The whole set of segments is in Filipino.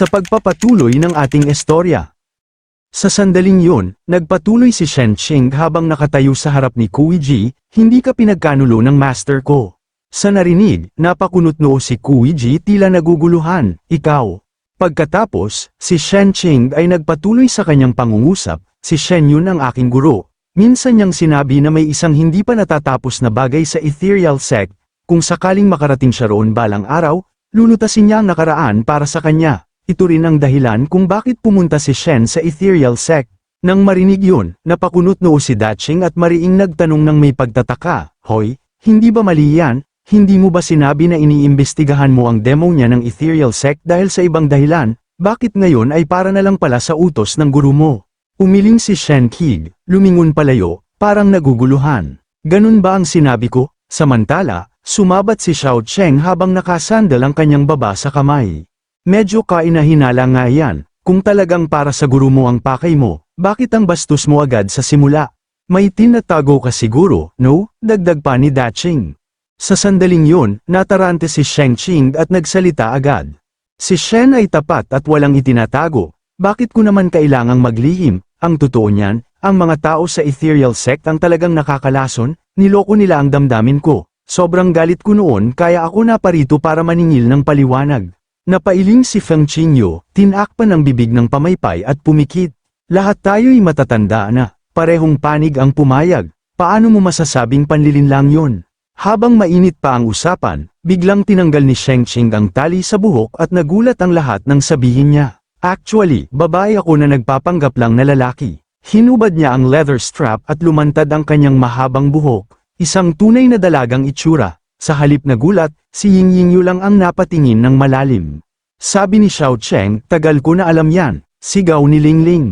sa pagpapatuloy ng ating istorya. Sa sandaling yun, nagpatuloy si Shen Qing habang nakatayo sa harap ni Kuiji, hindi ka pinagkanulo ng master ko. Sa narinig, napakunot noo si Kuiji tila naguguluhan, ikaw. Pagkatapos, si Shen Qing ay nagpatuloy sa kanyang pangungusap, si Shen Yun ang aking guro. Minsan niyang sinabi na may isang hindi pa natatapos na bagay sa ethereal sect, kung sakaling makarating siya roon balang araw, lulutasin niya ang nakaraan para sa kanya. Ito rin ang dahilan kung bakit pumunta si Shen sa ethereal sect. Nang marinig yun, napakunot noo si Daching at mariing nagtanong ng may pagtataka, Hoy, hindi ba mali yan? Hindi mo ba sinabi na iniimbestigahan mo ang demo niya ng ethereal sect dahil sa ibang dahilan? Bakit ngayon ay para na lang pala sa utos ng guru mo? Umiling si Shen Qing, lumingon palayo, parang naguguluhan. Ganun ba ang sinabi ko? Samantala, sumabat si Xiao Cheng habang nakasandal ang kanyang baba sa kamay. Medyo kainahinala nga yan, kung talagang para sa guru mo ang pakay mo, bakit ang bastos mo agad sa simula? May tinatago ka siguro, no? Dagdag pa ni Daching. Sa sandaling yun, natarante si Sheng Qing at nagsalita agad. Si Shen ay tapat at walang itinatago, bakit ko naman kailangang maglihim? Ang totoo niyan, ang mga tao sa ethereal sect ang talagang nakakalason, niloko nila ang damdamin ko. Sobrang galit ko noon kaya ako naparito para maningil ng paliwanag. Napailing si Feng Qingyu, tinakpan ang bibig ng pamaypay at pumikit. Lahat tayo'y matatanda na, parehong panig ang pumayag. Paano mo masasabing panlilin lang yun? Habang mainit pa ang usapan, biglang tinanggal ni Sheng Qing ang tali sa buhok at nagulat ang lahat ng sabihin niya. Actually, babae ako na nagpapanggap lang na lalaki. Hinubad niya ang leather strap at lumantad ang kanyang mahabang buhok, isang tunay na dalagang itsura. Sa halip na gulat, si Ying Yingyu lang ang napatingin ng malalim. Sabi ni Xiao Cheng, tagal ko na alam yan, sigaw ni Ling Ling.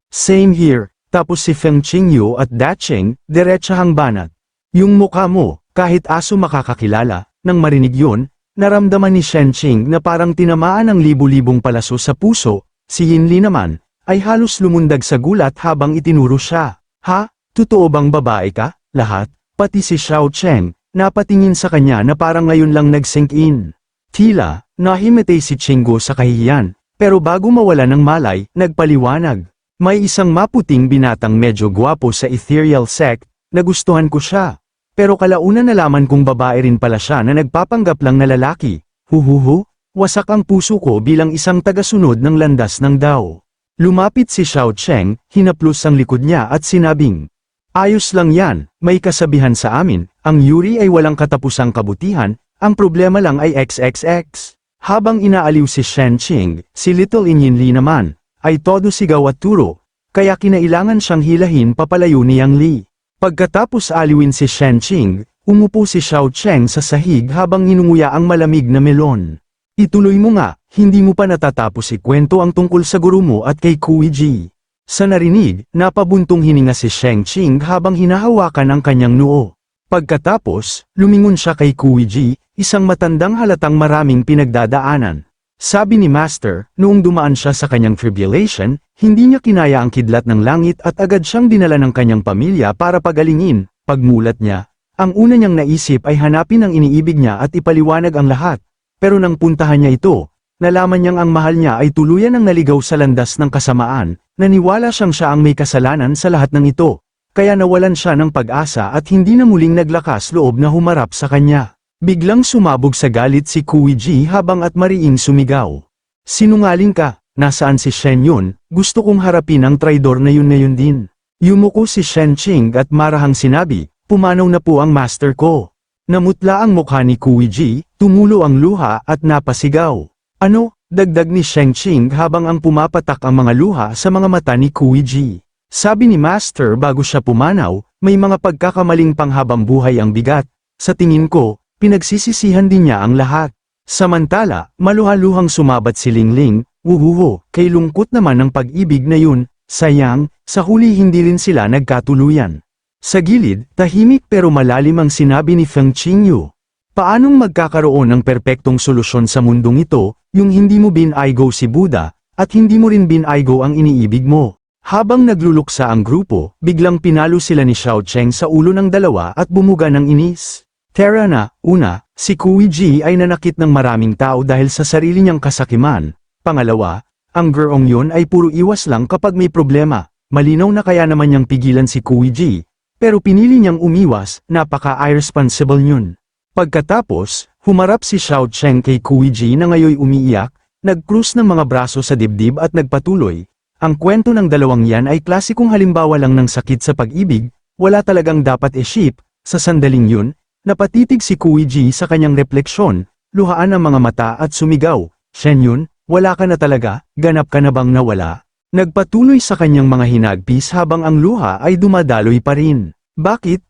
Same here, tapos si Feng Qingyu at Dacheng, diretsahang banat. Yung mukha mo, kahit aso makakakilala, nang marinig yun, naramdaman ni Shen Qing na parang tinamaan ng libu-libong palaso sa puso, si Yin Li naman, ay halos lumundag sa gulat habang itinuro siya. Ha? Totoo bang babae ka? Lahat? Pati si Xiao Cheng, napatingin sa kanya na parang ngayon lang nag-sink in. Tila, nahimatay si Qinggo sa kahihiyan, pero bago mawala ng malay, nagpaliwanag. May isang maputing binatang medyo gwapo sa ethereal sect, nagustuhan ko siya. Pero kalaunan nalaman kong babae rin pala siya na nagpapanggap lang na lalaki. Huhuhu, wasak ang puso ko bilang isang tagasunod ng landas ng Dao. Lumapit si Xiao Cheng, hinaplos ang likod niya at sinabing, ayos lang yan, may kasabihan sa amin, ang Yuri ay walang katapusang kabutihan, ang problema lang ay XXX. Habang inaaliw si Shen Qing, si Little Yin Li naman, ay todo sigaw at turo, kaya kinailangan siyang hilahin papalayo ni Yang Li. Pagkatapos aliwin si Shen Qing, umupo si Xiao Cheng sa sahig habang inunguya ang malamig na melon. Ituloy mo nga, hindi mo pa natatapos ikwento ang tungkol sa guru mo at kay Kuiji. Sa narinig, napabuntong hininga si Sheng Qing habang hinahawakan ang kanyang noo. Pagkatapos, lumingon siya kay Kuiji, isang matandang halatang maraming pinagdadaanan. Sabi ni Master, noong dumaan siya sa kanyang tribulation, hindi niya kinaya ang kidlat ng langit at agad siyang dinala ng kanyang pamilya para pagalingin. Pagmulat niya, ang una niyang naisip ay hanapin ang iniibig niya at ipaliwanag ang lahat. Pero nang puntahan niya ito, nalaman niyang ang mahal niya ay tuluyan ang naligaw sa landas ng kasamaan, naniwala siyang siya ang may kasalanan sa lahat ng ito. Kaya nawalan siya ng pag-asa at hindi na muling naglakas loob na humarap sa kanya. Biglang sumabog sa galit si Kuiji habang at mariing sumigaw. Sinungaling ka, nasaan si Shen yun? Gusto kong harapin ang traidor na yun din. Yumuko si Shen Qing at marahang sinabi, pumanaw na po ang master ko. Namutla ang mukha ni Kuiji, tumulo ang luha at napasigaw. Ano? Dagdag ni Sheng Qing habang ang pumapatak ang mga luha sa mga mata ni Kuiji. Sabi ni Master bago siya pumanaw, may mga pagkakamaling panghabang buhay ang bigat. Sa tingin ko, pinagsisisihan din niya ang lahat. Samantala, maluhaluhang sumabat si Ling Ling, wuhuho, kay lungkot naman ng pag-ibig na yun, sayang, sa huli hindi rin sila nagkatuluyan. Sa gilid, tahimik pero malalim ang sinabi ni Feng Qingyu. Paanong magkakaroon ng perpektong solusyon sa mundong ito, yung hindi mo binaygo si Buddha, at hindi mo rin binaygo ang iniibig mo? Habang nagluluksa ang grupo, biglang pinalo sila ni Xiao Cheng sa ulo ng dalawa at bumuga ng inis. Tara na, una, si Kuiji ay nanakit ng maraming tao dahil sa sarili niyang kasakiman, Pangalawa, ang girong yun ay puro iwas lang kapag may problema. Malinaw na kaya naman niyang pigilan si Kuiji, pero pinili niyang umiwas, napaka-irresponsible yun. Pagkatapos, humarap si Xiao Cheng kay Kuiji na ngayoy umiiyak, nag-cruise ng mga braso sa dibdib at nagpatuloy. Ang kwento ng dalawang yan ay klasikong halimbawa lang ng sakit sa pag-ibig, wala talagang dapat i-ship. Sa sandaling yun, napatitig si Kuiji sa kanyang refleksyon, luhaan ang mga mata at sumigaw, "Shen Yun, wala ka na talaga, ganap ka na bang nawala?" Nagpatuloy sa kanyang mga hinagpis habang ang luha ay dumadaloy pa rin. Bakit?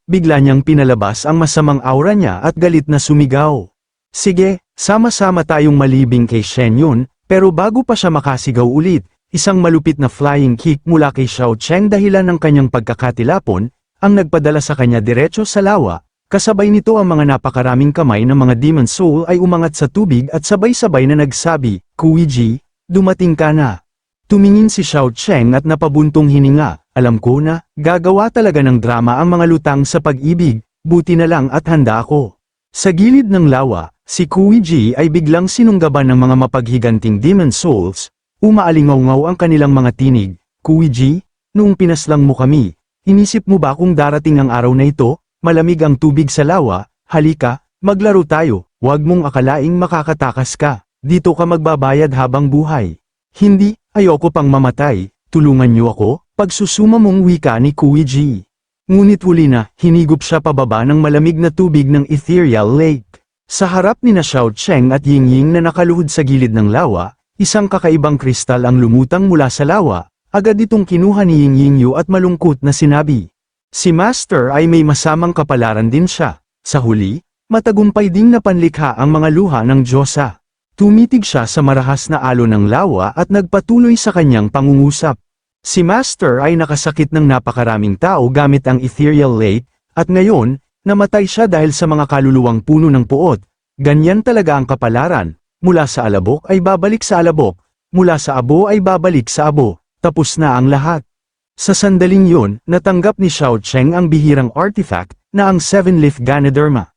Bigla niyang pinalabas ang masamang aura niya at galit na sumigaw. Sige, sama-sama tayong malibing kay Shen Yun, pero bago pa siya makasigaw ulit, isang malupit na flying kick mula kay Xiao Cheng dahilan ng kanyang pagkakatilapon, ang nagpadala sa kanya diretso sa lawa, kasabay nito ang mga napakaraming kamay ng mga Demon Soul ay umangat sa tubig at sabay-sabay na nagsabi, "Kuiji, dumating ka na." Tumingin si Xiao Cheng at napabuntong hininga, alam ko na, gagawa talaga ng drama ang mga lutang sa pag-ibig, buti na lang at handa ako. Sa gilid ng lawa, si Kuiji ay biglang sinunggaban ng mga mapaghiganting Demon Souls, umaalingaw-ngaw ang kanilang mga tinig. Kuiji, noong pinaslang mo kami, inisip mo ba kung darating ang araw na ito, malamig ang tubig sa lawa, halika, maglaro tayo, huwag mong akalaing makakatakas ka, dito ka magbabayad habang buhay. Hindi, ayoko pang mamatay, tulungan niyo ako, pagsusuma mong wika ni Kuiji. Ngunit huli na, hinigop siya pababa ng malamig na tubig ng Ethereal Lake. Sa harap ni na Xiao Cheng at Yingying na nakaluhod sa gilid ng lawa, isang kakaibang kristal ang lumutang mula sa lawa, agad itong kinuha ni Yingying at malungkot na sinabi. Si Master ay may masamang kapalaran din siya. Sa huli, matagumpay ding napanlikha ang mga luha ng Diyosa. Tumitig siya sa marahas na alon ng lawa at nagpatuloy sa kanyang pangungusap. Si Master ay nakasakit ng napakaraming tao gamit ang Ethereal Lake, at ngayon, namatay siya dahil sa mga kaluluwang puno ng puot. Ganyan talaga ang kapalaran, mula sa alabok ay babalik sa alabok, mula sa abo ay babalik sa abo, tapos na ang lahat. Sa sandaling yun, natanggap ni Xiao Cheng ang bihirang artifact, na ang Seven-Leaf Ganoderma.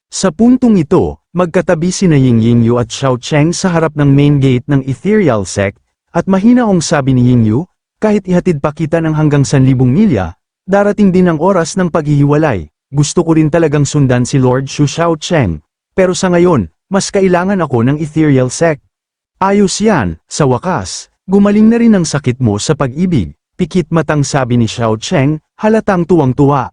Sa puntong ito, magkatabi sina Yingying at Xiao Cheng sa harap ng main gate ng Ethereal Sect, at mahinaong sabi ni Yingyu, kahit ihatid pa kita ng hanggang 1,000 milya, darating din ang oras ng paghihiwalay. Gusto ko rin talagang sundan si Lord Shu Xiao Cheng, pero sa ngayon, mas kailangan ako ng Ethereal Sect. Ayos yan, sa wakas, gumaling na rin ang sakit mo sa pag-ibig, pikit matang sabi ni Xiao Cheng, halatang tuwang-tuwa.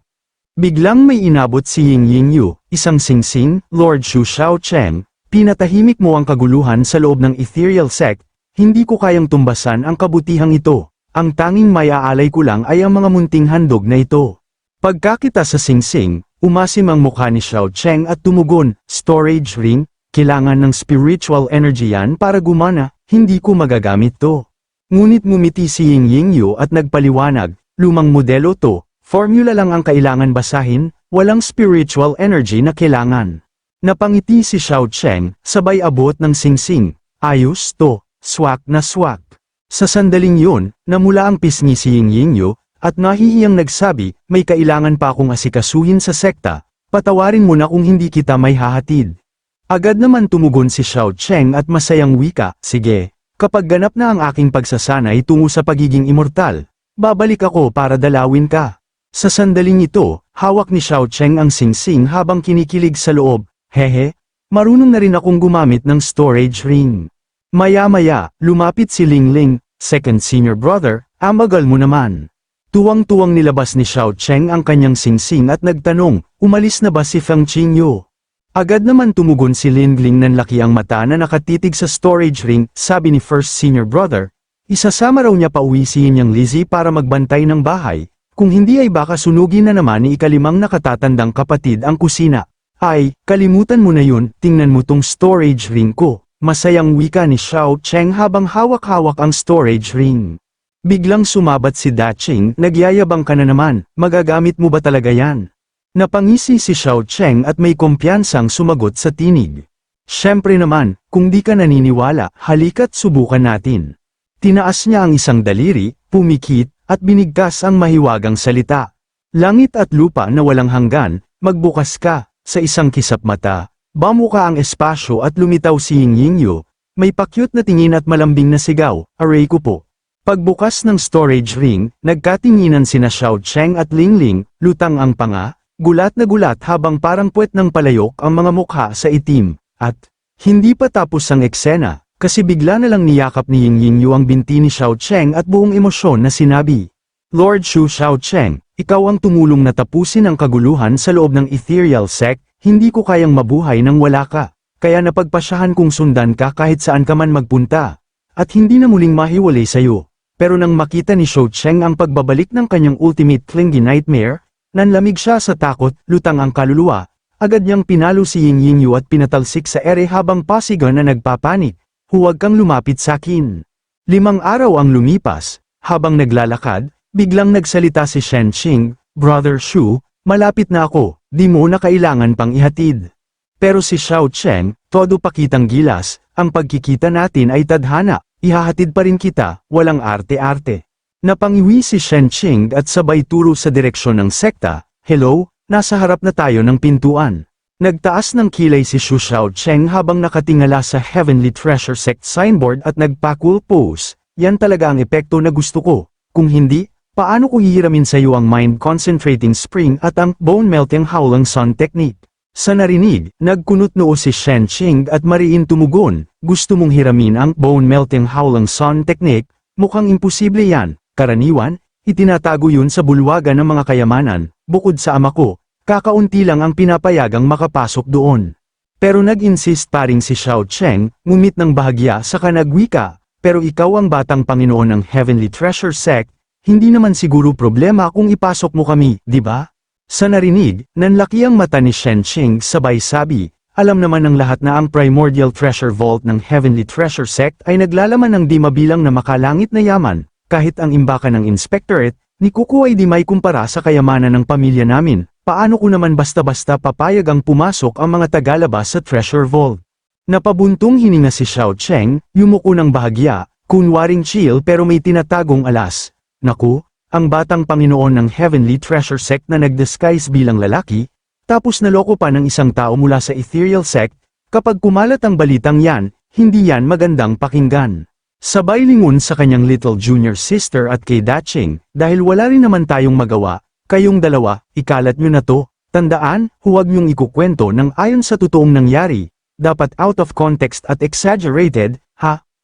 Biglang may inabot si Yingying, isang singsing, Lord Shu Xiao Cheng, pinatahimik mo ang kaguluhan sa loob ng Ethereal Sect, hindi ko kayang tumbasan ang kabutihang ito, ang tanging maiaalay ko lang ay ang mga munting handog na ito. Pagkakita sa singsing, umasim ang mukha ni Xiao Cheng at tumugon, storage ring, kailangan ng spiritual energy yan para gumana, hindi ko magagamit to. Ngunit ngumiti si Yingying at nagpaliwanag, lumang modelo to. Formula lang ang kailangan basahin, walang spiritual energy na kailangan. Napangiti si Xiao Cheng, sabay abot ng singsing. Ayos to, swak na swak. Sa sandaling yun, namula ang pisngi si Yingying at nahihiyang nagsabi, may kailangan pa akong asikasuhin sa sekta, patawarin mo na kung hindi kita may hahatid. Agad naman tumugon si Xiao Cheng at masayang wika, sige, kapag ganap na ang aking pagsasanay tungo sa pagiging immortal, babalik ako para dalawin ka. Sa sandaling ito, hawak ni Xiao Cheng ang singsing habang kinikilig sa loob, hehe, marunong na rin akong gumamit ng storage ring. Maya-maya, lumapit si Lingling, second senior brother, amagal mo naman. Tuwang-tuwang nilabas ni Xiao Cheng ang kanyang singsing at nagtanong, umalis na ba si Feng Qingyu? Agad naman tumugon si Lingling ng laki ang mata na nakatitig sa storage ring, sabi ni first senior brother, isasama raw niya pauwi si Yinyang Lizzie para magbantay ng bahay. Kung hindi ay baka sunugin na naman ni ikalimang nakatatandang kapatid ang kusina. Ay, kalimutan mo na yun, tingnan mo tong storage ring ko. Masayang wika ni Xiao Cheng habang hawak-hawak ang storage ring. Biglang sumabat si Daching, nagyayabang ka na naman, magagamit mo ba talaga yan? Napangisi si Xiao Cheng at may kumpiyansang sumagot sa tinig. Siyempre naman, kung di ka naniniwala, halika't subukan natin. Tinaas niya ang isang daliri, pumikit, at binigkas ang mahiwagang salita. Langit at lupa na walang hanggan, magbukas ka, sa isang kisap mata, bamuka ang espasyo at lumitaw si Yingying, May pakyut na tingin at malambing na sigaw, aray ko po. Pagbukas ng storage ring, nagkatinginan sina Xiao Cheng at Ling Ling, lutang ang panga, gulat na gulat habang parang puwet ng palayok ang mga mukha sa itim, at hindi pa tapos ang eksena, kasi bigla na lang niyakap ni Ying Yingyu ang binti ni Xiao Cheng at buong emosyon na sinabi, Lord Shu Xiao Cheng, ikaw ang tumulong na tapusin ang kaguluhan sa loob ng ethereal sect, hindi ko kayang mabuhay nang wala ka. Kaya napagpasyahan kong sundan ka kahit saan ka man magpunta, at hindi na muling mahiwalay sa'yo. Pero nang makita ni Xiao Cheng ang pagbabalik ng kanyang ultimate clingy nightmare, nanlamig siya sa takot, lutang ang kaluluwa, agad niyang pinalo si Ying Yingyu at pinatalsik sa ere habang pasigan na nagpapanik, huwag kang lumapit sa akin. 5 araw ang lumipas, habang naglalakad, biglang nagsalita si Shen Qing, Brother Shu, malapit na ako, di mo na kailangan pang ihatid. Pero si Xiao Cheng, todo pakitang gilas, ang pagkikita natin ay tadhana, ihahatid pa rin kita, walang arte-arte. Napangiwi si Shen Qing at sabay turo sa direksyon ng sekta, hello, nasa harap na tayo ng pintuan. Nagtaas ng kilay si Shu Xiao Cheng habang nakatingala sa Heavenly Treasure Sect signboard at nagpa-cool pose, yan talaga ang epekto na gusto ko, kung hindi, paano ko hihiramin sa iyo ang Mind Concentrating Spring at ang Bone Melting Howling Sun Technique? Sa narinig, nagkunot noo si Shen Qing at mariin tumugon, gusto mong hiramin ang Bone Melting Howling Sun Technique, mukhang imposible yan, karaniwan, itinatago yun sa bulwagan ng mga kayamanan, bukod sa ama ko, kakaunti lang ang pinapayagang makapasok doon. Pero nag-insist pa rin si Xiao Cheng, ngumit ng bahagya sa kanagwika, pero ikaw ang batang Panginoon ng Heavenly Treasure Sect, hindi naman siguro problema kung ipasok mo kami, di ba? Sa narinig, nanlaki ang mata ni Shen Qing sabay sabi, alam naman ng lahat na ang Primordial Treasure Vault ng Heavenly Treasure Sect ay naglalaman ng di mabilang na makalangit na yaman, kahit ang imbakan ng Inspectorate, ni Kuko ay di may kumpara sa kayamanan ng pamilya namin, paano ko naman basta-basta papayag ang pumasok ang mga tagalabas sa Treasure Vault. Napabuntong hininga si Xiao Cheng, yumuko ng bahagya, kunwaring chill pero may tinatagong alas. Naku, ang batang Panginoon ng Heavenly Treasure Sect na nag-disguise bilang lalaki, tapos naloko pa ng isang tao mula sa Ethereal Sect, kapag kumalat ang balitang yan, hindi yan magandang pakinggan. Sabay lingon sa kanyang little junior sister at kay Daching, dahil wala rin naman tayong magawa, kayong dalawa, ikalat nyo na to, tandaan, huwag nyong ikukwento ng ayon sa totoong nangyari, dapat out of context at exaggerated,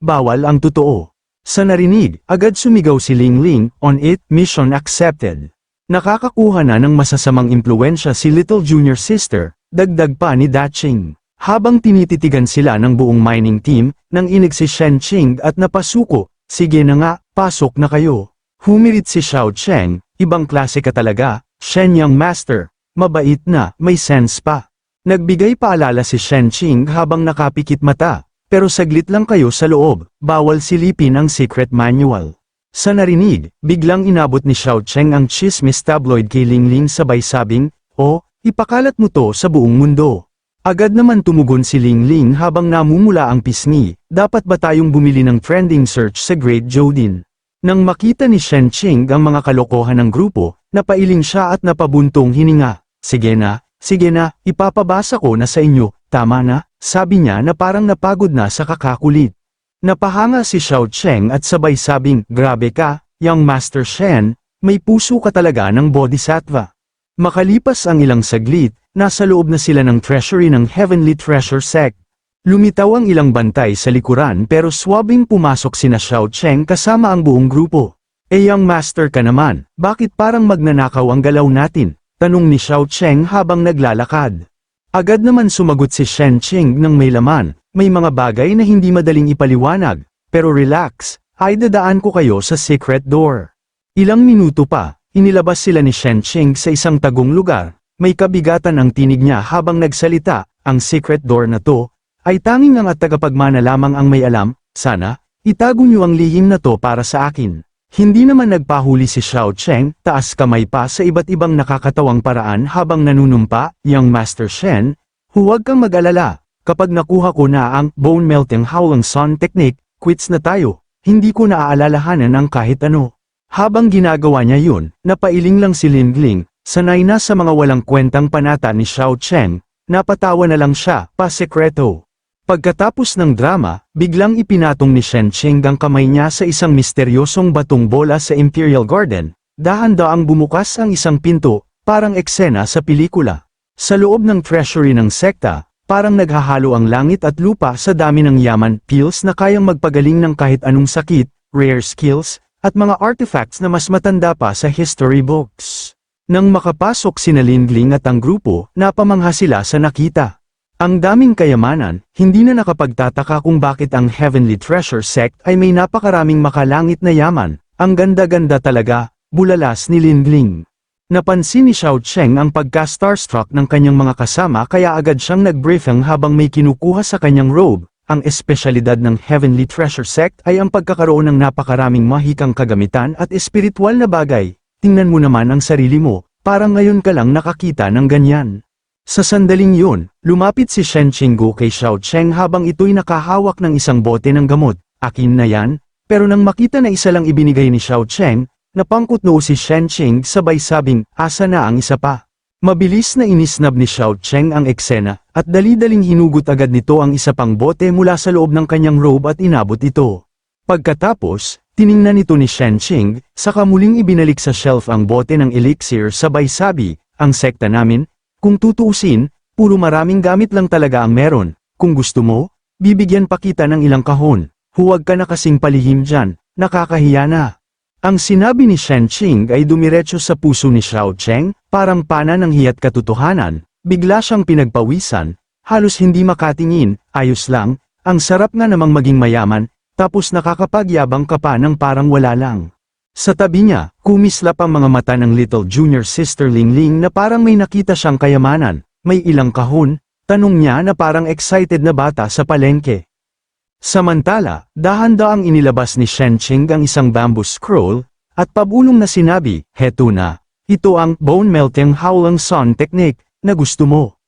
bawal ang totoo. Sa narinig, agad sumigaw si Ling Ling, on it, mission accepted. Nakakakuha na ng masasamang impluensya si little junior sister, dagdag pa ni Daching. Habang tinititigan sila ng buong mining team, nang inig si Shen Qing at napasuko, sige na nga, pasok na kayo. Humirit si Xiao Cheng, ibang klase ka talaga, Shen Young Master, mabait na, may sense pa. Nagbigay paalala si Shen Qing habang nakapikit mata. Pero saglit lang kayo sa loob, bawal silipin ang secret manual. Sa narinig, biglang inabot ni Xiao Cheng ang chismis tabloid kay Ling Ling sabay sabing, ipakalat mo to sa buong mundo. Agad naman tumugon si Ling Ling habang namumula ang pisngi, dapat ba tayong bumili ng trending search sa Great Jodin? Nang makita ni Shen Qing ang mga kalokohan ng grupo, napailing siya at napabuntong hininga, sige na, ipapabasa ko na sa inyo, tama na. Sabi niya na parang napagod na sa kakakulit. Napahanga si Xiao Cheng at sabay sabing, grabe ka, Young Master Shen, may puso ka talaga ng bodhisattva. Makalipas ang ilang saglit, nasa loob na sila ng treasury ng Heavenly Treasure Sect. Lumitaw ang ilang bantay sa likuran pero swabing pumasok sina Xiao Cheng kasama ang buong grupo. Young Master ka naman, bakit parang magnanakaw ang galaw natin? Tanong ni Xiao Cheng habang naglalakad. Agad naman sumagot si Shen Qing ng may laman, may mga bagay na hindi madaling ipaliwanag, pero relax, ay dadaan ko kayo sa secret door. Ilang minuto pa, inilabas sila ni Shen Qing sa isang tagong lugar, may kabigatan ang tinig niya habang nagsalita, ang secret door na to, ay tanging ang at tagapagmana lamang ang may alam, sana, itago niyo ang lihim na to para sa akin. Hindi naman nagpahuli si Xiao Cheng, taas kamay pa sa iba't ibang nakakatawang paraan habang nanunumpa, Young Master Shen, huwag kang mag-alala, kapag nakuha ko na ang Bone Melting Howling Sun Technique, quits na tayo, hindi ko naaalalahanan ang kahit ano. Habang ginagawa niya yun, napailing lang si Ling Ling, sanay na sa mga walang kwentang panata ni Xiao Cheng, napatawa na lang siya, pasekreto. Pagkatapos ng drama, biglang ipinatong ni Shen Qing ang kamay niya sa isang misteryosong batong bola sa Imperial Garden, dahan-daang bumukas ang isang pinto, parang eksena sa pelikula. Sa loob ng treasury ng sekta, parang naghahalo ang langit at lupa sa dami ng yaman, pills na kayang magpagaling ng kahit anong sakit, rare skills, at mga artifacts na mas matanda pa sa history books. Nang makapasok sina Lingling at ang grupo, napamangha sila sa nakita. Ang daming kayamanan, hindi na nakapagtataka kung bakit ang Heavenly Treasure Sect ay may napakaraming makalangit na yaman. Ang ganda-ganda talaga, bulalas ni Lingling. Napansin ni Xiao Cheng ang pagka-starstruck ng kanyang mga kasama kaya agad siyang nag-briefing habang may kinukuha sa kanyang robe. Ang espesyalidad ng Heavenly Treasure Sect ay ang pagkakaroon ng napakaraming mahikang kagamitan at espiritual na bagay. Tingnan mo naman ang sarili mo, parang ngayon ka lang nakakita ng ganyan. Sa sandaling yun, lumapit si Shen Qinggu kay Xiao Cheng habang ito'y nakahawak ng isang bote ng gamot. Akin na yan, pero nang makita na isa lang ibinigay ni Xiao Cheng, napangkot noo si Shen Qing sabay sabing, asa na ang isa pa. Mabilis na inisnab ni Xiao Cheng ang eksena, at dali-daling hinugot agad nito ang isa pang bote mula sa loob ng kanyang robe at inabot ito. Pagkatapos, tiningnan ito ni Shen Qing, saka muling ibinalik sa shelf ang bote ng elixir sabay sabi, ang sekta namin, kung tutuusin, puro maraming gamit lang talaga ang meron. Kung gusto mo, bibigyan pa kita ng ilang kahon. Huwag ka na kasing palihim dyan, nakakahiya na. Ang sinabi ni Shen Qing ay dumiretso sa puso ni Xiao Cheng, parang pana ng hiyat katotohanan. Bigla siyang pinagpawisan, halos hindi makatingin, ayos lang, ang sarap nga namang maging mayaman, tapos nakakapagyabang ka pa ng parang wala lang. Sa tabi niya, kumislap ang mga mata ng little junior sister Lingling na parang may nakita siyang kayamanan. May ilang kahon, tanong niya na parang excited na bata sa palengke. Samantala, dahan-daang inilabas ni Shen Qing ang isang bamboo scroll, at pabulong na sinabi, heto na, ito ang bone melting Howling Sun technique, na gusto mo.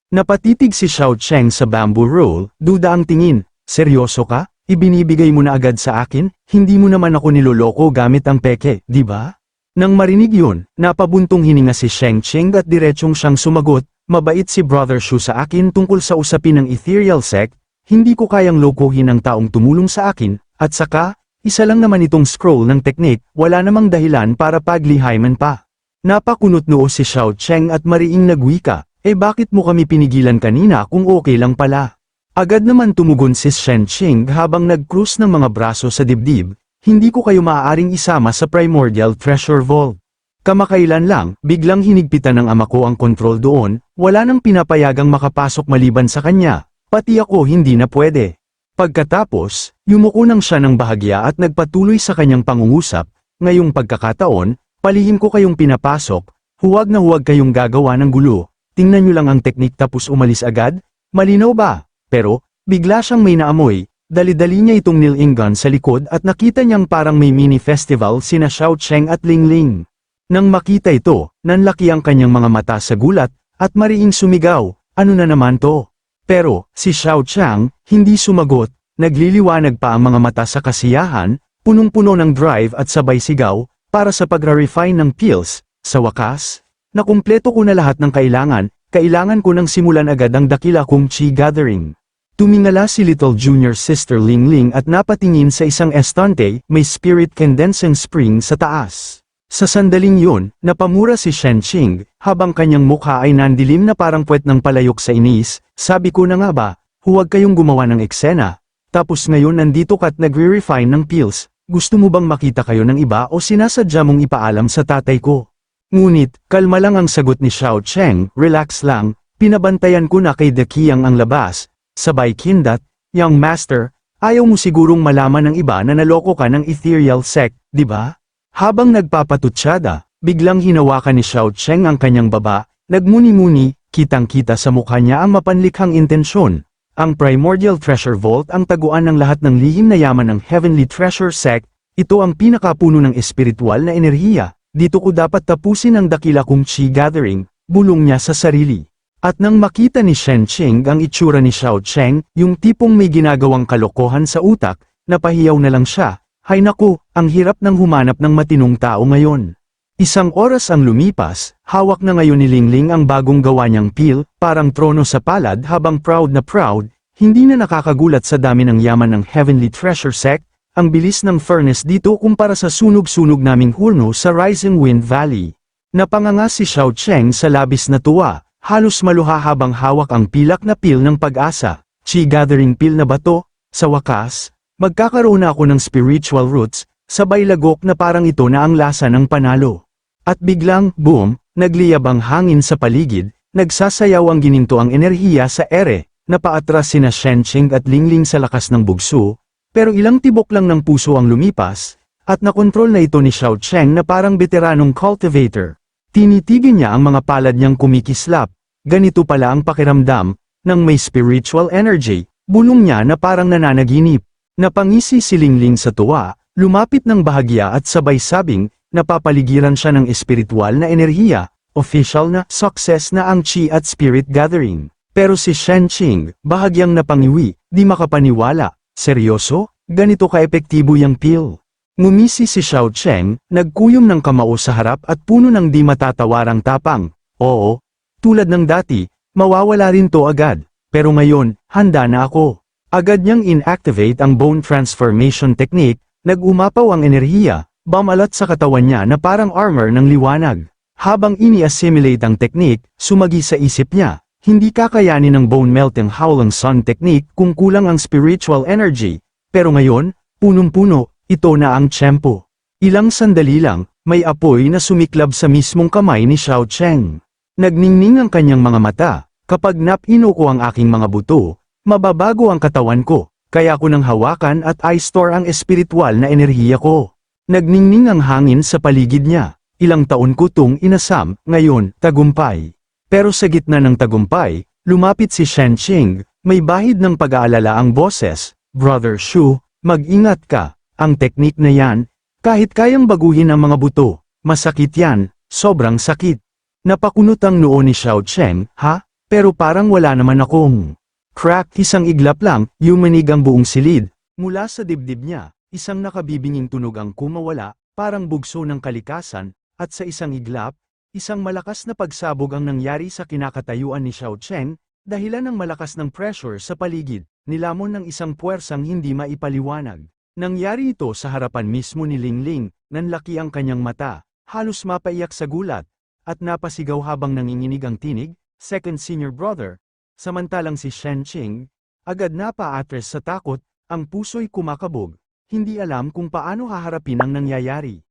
Napatitig si Xiao Cheng sa bamboo roll, duda ang tingin, seryoso ka? Ibinibigay mo na agad sa akin, hindi mo naman ako niloloko gamit ang peke, di ba? Nang marinig yun, napabuntong hininga si Shen Qing at diretsyong siyang sumagot, mabait si Brother Shu sa akin tungkol sa usapin ng Ethereal Sect, hindi ko kayang lokohin ang taong tumulong sa akin, at saka, isa lang naman itong scroll ng teknik, wala namang dahilan para paglihiman pa. Napakunot noo si Xiao Cheng at mariing nagwika, bakit mo kami pinigilan kanina kung okay lang pala? Agad naman tumugon si Shen Qing habang nag-cruise ng mga braso sa dibdib, hindi ko kayo maaaring isama sa Primordial Treasure Vault. Kamakailan lang, biglang hinigpitan ng ama ko ang kontrol doon, wala nang pinapayagang makapasok maliban sa kanya, pati ako hindi na pwede. Pagkatapos, yumuko nang siya ng bahagya at nagpatuloy sa kanyang pangungusap, ngayong pagkakataon, palihim ko kayong pinapasok, huwag na huwag kayong gagawa ng gulo, tingnan nyo lang ang teknik tapos umalis agad, malinaw ba? Pero, bigla siyang may naamoy, dali-dali niya itong nilinggan sa likod at nakita niyang parang may mini festival sina Xiao Cheng at Lingling. Nang makita ito, nanlaki ang kanyang mga mata sa gulat, at mariing sumigaw, ano na naman to? Pero, si Xiao Cheng, hindi sumagot, nagliliwanag pa ang mga mata sa kasiyahan, punong-puno ng drive at sabay sigaw, para sa pag-refine ng pills, sa wakas, nakumpleto ko na lahat ng kailangan ko nang simulan agad ang dakila kong chi gathering. Tumingala si little junior sister Lingling at napatingin sa isang estante, may spirit condensing spring sa taas. Sa sandaling yun, napamura si Shen Qing, habang kanyang mukha ay nandilim na parang puwet ng palayok sa inis, sabi ko na nga ba, huwag kayong gumawa ng eksena, tapos ngayon nandito ka't nagre-refine ng pills, gusto mo bang makita kayo ng iba o sinasadya mong ipaalam sa tatay ko? Ngunit, kalma lang ang sagot ni Xiao Cheng, relax lang, pinabantayan ko na kay The Qiang ang labas. Sabay kindat, young master, ayaw mo sigurong malaman ng iba na naloko ka ng Ethereal Sect, di ba? Habang nagpapatutsyada, biglang hinawakan ni Xiao Cheng ang kanyang baba, nagmuni-muni, kitang-kita sa mukha niya ang mapanlikhang intensyon. Ang Primordial Treasure Vault ang taguan ng lahat ng lihim na yaman ng Heavenly Treasure Sect, ito ang pinakapuno ng espiritual na enerhiya, dito ko dapat tapusin ang dakila kong chi gathering, bulong niya sa sarili. At nang makita ni Shen Qing ang itsura ni Xiao Cheng, yung tipong may ginagawang kalokohan sa utak, napahiyaw na lang siya, hay naku, ang hirap ng humanap ng matinong tao ngayon. Isang oras ang lumipas, hawak na ngayon ni Lingling ang bagong gawa niyang pil, parang trono sa palad habang proud na proud, Hindi na nakakagulat sa dami ng yaman ng Heavenly Treasure Sect, ang bilis ng furnace dito kumpara sa sunog-sunog naming hulno sa Rising Wind Valley. Napanganga si Xiao Cheng sa labis na tuwa, halos maluha habang hawak ang pilak na pil ng pag-asa. Chi gathering pil na bato, sa wakas, magkakaroon na ako ng spiritual roots, sabay lagok na parang ito na ang lasa ng panalo. At biglang, boom, nagliyab ang hangin sa paligid, nagsasayaw ang gininto ang enerhiya sa ere, napaatras sina Shenching at Lingling sa lakas ng bugso, pero ilang tibok lang ng puso ang lumipas, at nakontrol na ito ni Xiao Cheng na parang veteranong cultivator. Tinitigan niya ang mga palad niyang kumikislap, ganito pala ang pakiramdam, ng may spiritual energy, bulong niya na parang nananaginip. Napangisi si Lingling sa tuwa, lumapit ng bahagya at sabay sabing, napapaligiran siya ng espiritual na enerhiya, official na success na ang chi at spirit gathering. Pero si Shenching, bahagyang napangiwi, di makapaniwala. Seryoso? Ganito ka-epektibo yang pil? Ngumisi si Xiao Cheng, nagkuyom ng kamao sa harap at puno ng di matatawarang tapang. Oo, tulad ng dati, mawawala rin to agad. Pero ngayon, handa na ako. Agad niyang inactivate ang bone transformation technique, nag-umapaw ang enerhiya, bumalat sa katawan niya na parang armor ng liwanag. Habang ini-assimilate ang technique, sumagi sa isip niya. Hindi kakayanin ng bone melting Howling Sun technique kung kulang ang spiritual energy, pero ngayon, punong-puno, ito na ang tiyempo. Ilang sandali lang, may apoy na sumiklab sa mismong kamay ni Xiao Cheng. Nagningning ang kanyang mga mata, kapag napino ko ang aking mga buto, mababago ang katawan ko, kaya ko nang hawakan at i-store ang espiritual na enerhiya ko. Nagningning ang hangin sa paligid niya, ilang taon ko tung inasam, ngayon, tagumpay. Pero sa gitna ng tagumpay, lumapit si Shenching, may bahid ng pag-aalala ang boses, Brother Shu, mag-ingat ka, ang teknik na yan, kahit kayang baguhin ang mga buto, masakit yan, sobrang sakit. Napakunot ang noo ni Xiao Cheng, ha? Pero parang wala naman akong. Crack, isang iglap lang, yumanig ang buong silid. Mula sa dibdib niya, isang nakabibinging tunog ang kumawala, parang bugso ng kalikasan, at sa isang iglap, isang malakas na pagsabog ang nangyari sa kinakatayuan ni Xiao Cheng, dahilan ng malakas ng pressure sa paligid, nilamon ng isang puwersang hindi maipaliwanag. Nangyari ito sa harapan mismo ni Lingling, nanlaki ang kanyang mata, halos mapaiyak sa gulat, at napasigaw habang nanginginig ang tinig, second senior brother. Samantalang si Shenching, agad napaatres sa takot, ang puso'y kumakabog, hindi alam kung paano haharapin ang nangyayari.